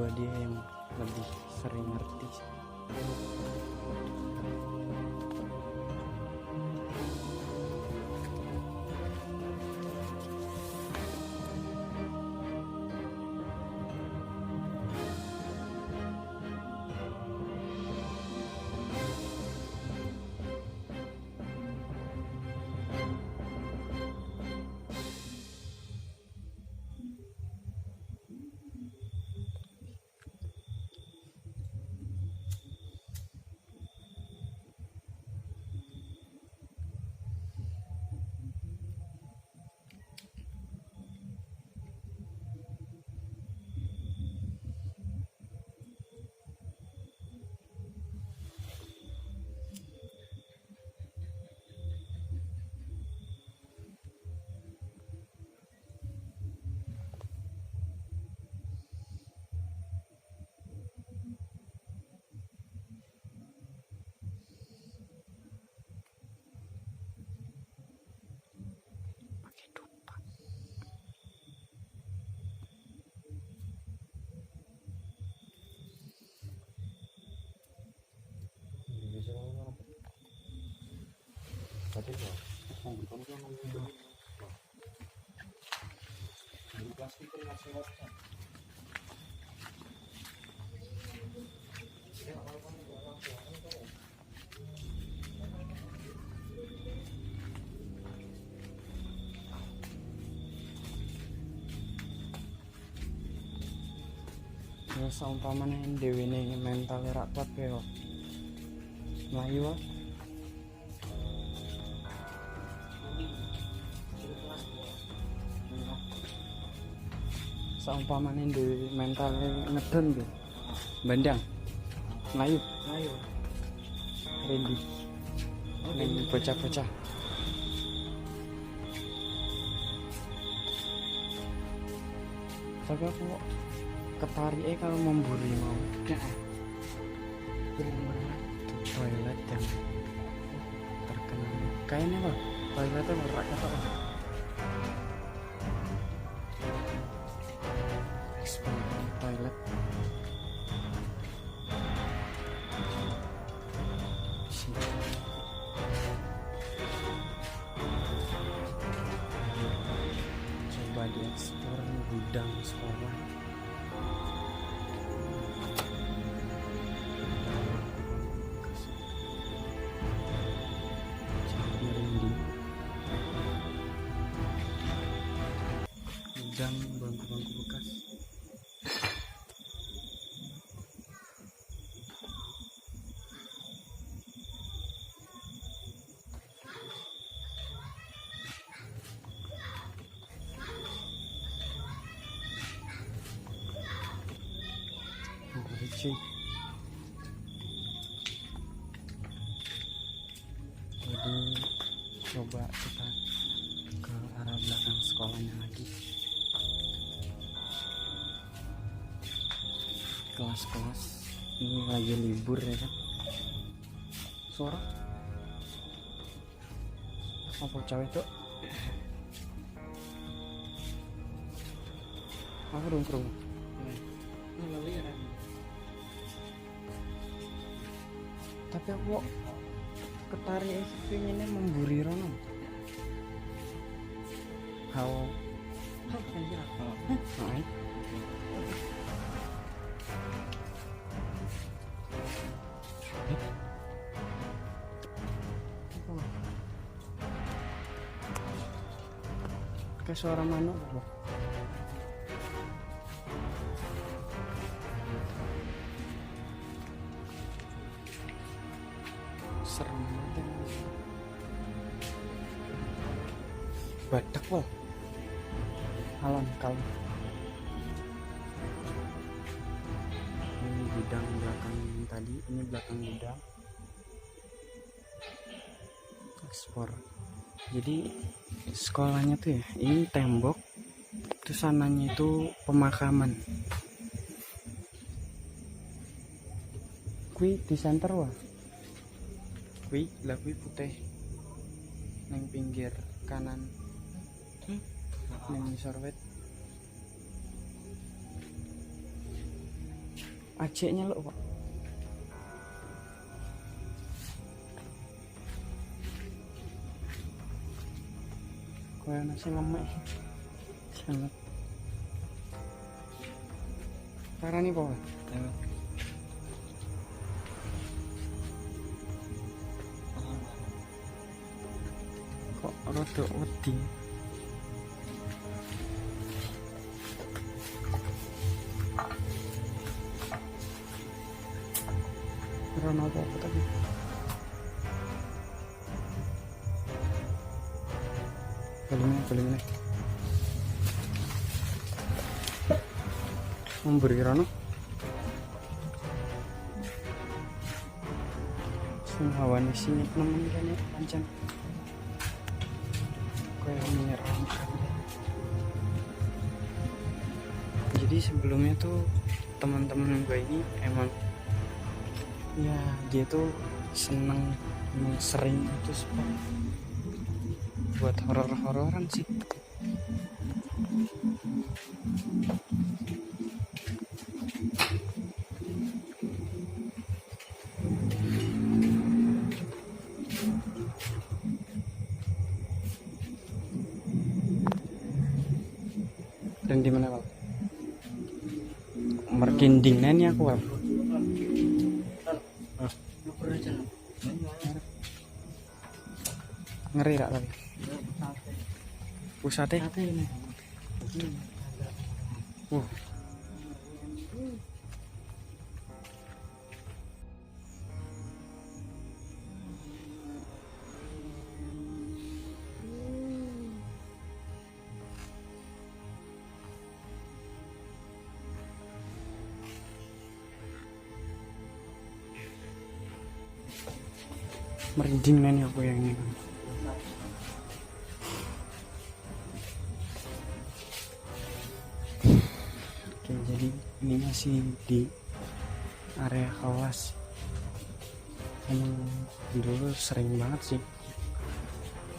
buat dia yang lebih sering ngerti sih. Ya saumpamane dhewene mental ora kuat kaya mlayu wae. Saumpamane dhewe mental ngedon gitu. Bandang. Melayu. Randy. Ini bocah-bocah. Tapi aku ketarik kalau memburi mau. Toilet yang terkenal. Kayaknya apa? Toiletnya merak apa? Toilet. Coba dieksplor gudang sekolah. Gudang bangku-bangku bekas. Jadi coba kita ke arah belakang sekolahnya lagi. Kelas-kelas ini lagi libur ya kan. Suara apa cewek tuh? Aku dong. Tapi aku ketarik pengennya memburi Rono. How? Hai. Kayak suara manuk loh. Serem banget. Badak loh. Alam kalem. Ini gudang belakang tadi, ini belakang gudang. Ekspor. Jadi sekolahnya tuh ya, ini tembok, terus sananya itu pemakaman. Kui di center wah. Kui putih. Neng pinggir kanan. Neng sorwet. Aceknya lo kok. Kayak nasi lemak sangat parah nih po. Kok rada wedi. Karena apa tadi? Boleh memberi Rano hawa sini nemen kan ya pancen kayak menyeramkan. Jadi sebelumnya tuh teman-teman gue ini emang ya dia tuh seneng sering itu buat horor-hororan sih. Dan di mana Wal? Merkinding nanya aku Wal. Ngeri tak tapi? Pusatnya? Merinding nih aku yang ini. Oke, jadi ini masih di area kelas. Emang dulu sering banget sih,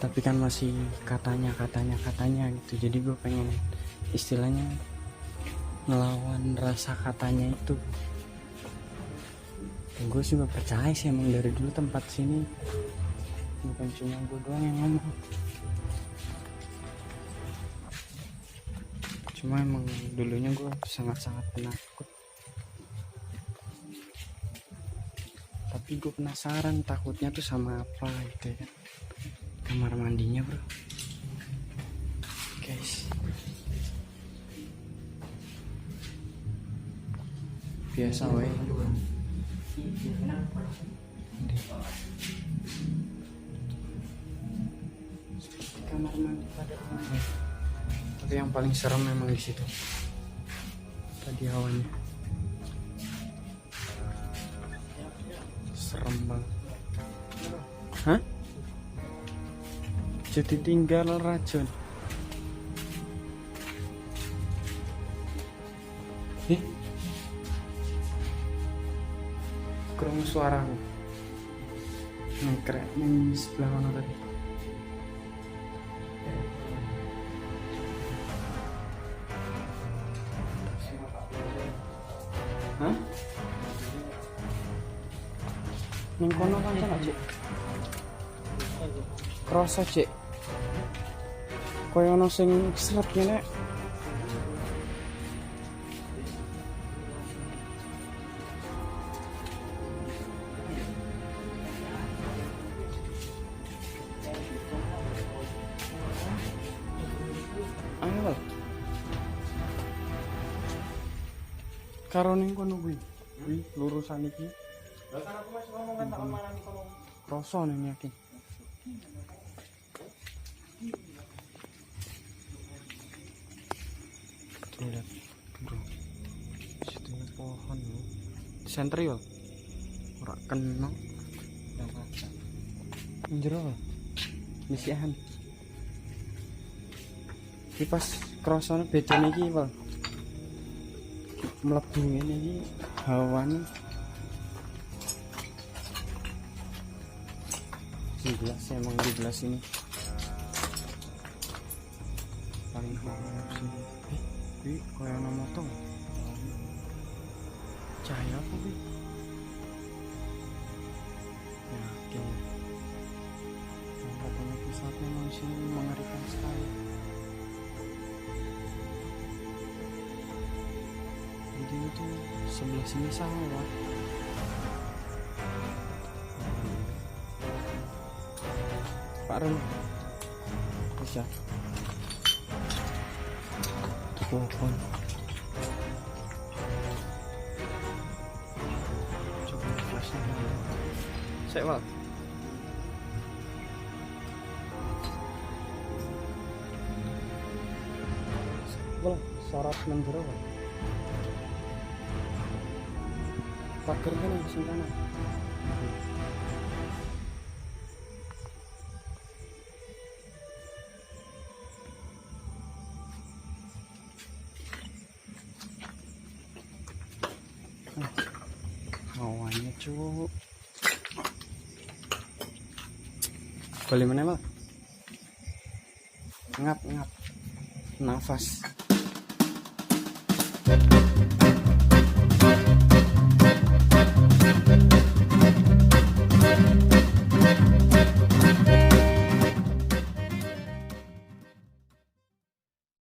tapi kan masih katanya gitu. Jadi gue pengen istilahnya ngelawan rasa katanya itu. Gue juga percaya sih emang dari dulu tempat sini bukan cuma gue doang yang ngomong. Cuma emang dulunya gue sangat-sangat penakut. Tapi gue penasaran takutnya tuh sama apa gitu ya kan. Kamar mandinya bro guys. Biasa weh. Seperti kamar mandi pada umumnya. Tapi yang paling serem memang di situ. Tadi awalnya serem banget. Hah? Jadi tinggal racun. Kerungu suaraku nengkrek di sebelah mana tadi. Hah? Neng kono kan Cik? Kroso Cik. Koyo ono sing seret ngene. Ayo. Karo ning kono kuwi. Kuwi lurusan iki. Lah kan aku masih ngomong kan tak omanan kono. Kroso ning yakin. Lihat bro, situ pohon loh, sentri loh, ora kena, njero, misihan. Ini pas kerosone beda nih Pak, melebu ini hawan. Jelas emang di belah sini paling horor sini. Wih, kayak nama motor. Cahaya apa Bi? Yakin. Yang katanya pusatnya manusia ini mengerikan sekali. Jadi itu sebelah sini sawah. Pak Ren bisa pohon. Coba flashnya dulu. Saya Pak. Wah, sorot menjero Pak. Pagar kan di sana. Awannya cuk. Balik mana Pak? Ngap. Nafas.